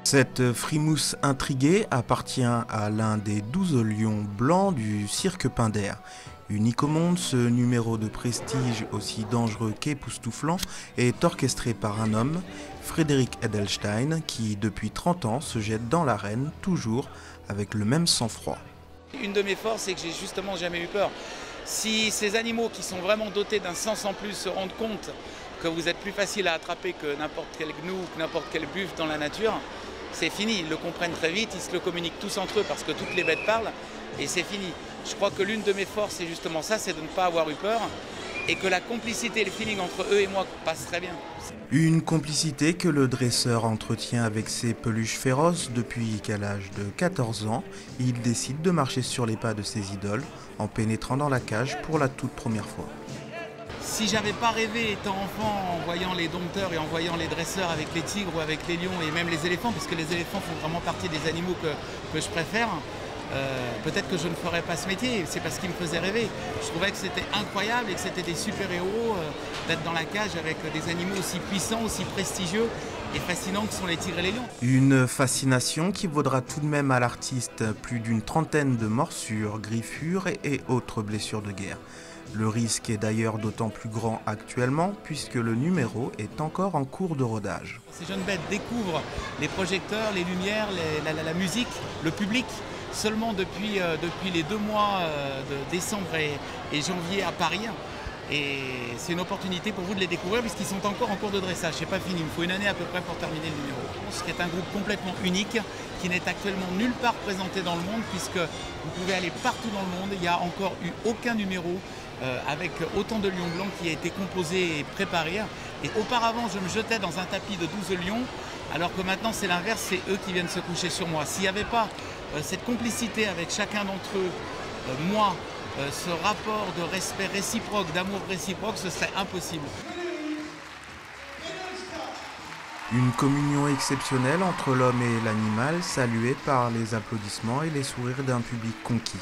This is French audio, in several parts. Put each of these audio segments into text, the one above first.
Cette frimousse intriguée appartient à l'un des 12 lions blancs du cirque Pinder. Unique au monde, ce numéro de prestige aussi dangereux qu'époustouflant est orchestré par un homme, Frédéric Edelstein, qui depuis 30 ans se jette dans l'arène, toujours avec le même sang-froid. Une de mes forces, c'est que j'ai justement jamais eu peur. Si ces animaux qui sont vraiment dotés d'un sens en plus se rendent compte que vous êtes plus facile à attraper que n'importe quel gnou ou que n'importe quel buffle dans la nature, c'est fini. Ils le comprennent très vite, ils se le communiquent tous entre eux parce que toutes les bêtes parlent et c'est fini. Je crois que l'une de mes forces, c'est justement ça, c'est de ne pas avoir eu peur et que la complicité et le feeling entre eux et moi passent très bien. Une complicité que le dresseur entretient avec ses peluches féroces depuis qu'à l'âge de 14 ans, il décide de marcher sur les pas de ses idoles en pénétrant dans la cage pour la toute première fois. Si j'avais pas rêvé étant enfant en voyant les dompteurs et en voyant les dresseurs avec les tigres ou avec les lions et même les éléphants, parce que les éléphants font vraiment partie des animaux que je préfère, peut-être que je ne ferais pas ce métier, c'est parce qu'il me faisait rêver. Je trouvais que c'était incroyable et que c'était des super-héros d'être dans la cage avec des animaux aussi puissants, aussi prestigieux et fascinants que sont les tigres et les lions. Une fascination qui vaudra tout de même à l'artiste plus d'une trentaine de morsures, griffures et autres blessures de guerre. Le risque est d'ailleurs d'autant plus grand actuellement puisque le numéro est encore en cours de rodage. Ces jeunes bêtes découvrent les projecteurs, les lumières, la musique, le public seulement depuis les 2 mois de décembre et janvier à Paris. Et c'est une opportunité pour vous de les découvrir puisqu'ils sont encore en cours de dressage. C'est pas fini, il me faut une année à peu près pour terminer le numéro. C'est un groupe complètement unique qui n'est actuellement nulle part présenté dans le monde puisque vous pouvez aller partout dans le monde. Il n'y a encore eu aucun numéro avec autant de lions blancs qui a été composé et préparé. Et auparavant, je me jetais dans un tapis de 12 lions, alors que maintenant c'est l'inverse, c'est eux qui viennent se coucher sur moi. S'il n'y avait pas cette complicité avec chacun d'entre eux, moi, ce rapport de respect réciproque, d'amour réciproque, ce serait impossible. Une communion exceptionnelle entre l'homme et l'animal, saluée par les applaudissements et les sourires d'un public conquis.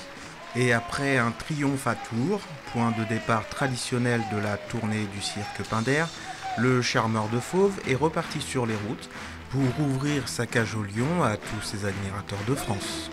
Et après un triomphe à Tours, point de départ traditionnel de la tournée du cirque Pinder, le charmeur de fauves est reparti sur les routes pour ouvrir sa cage aux lions à tous ses admirateurs de France.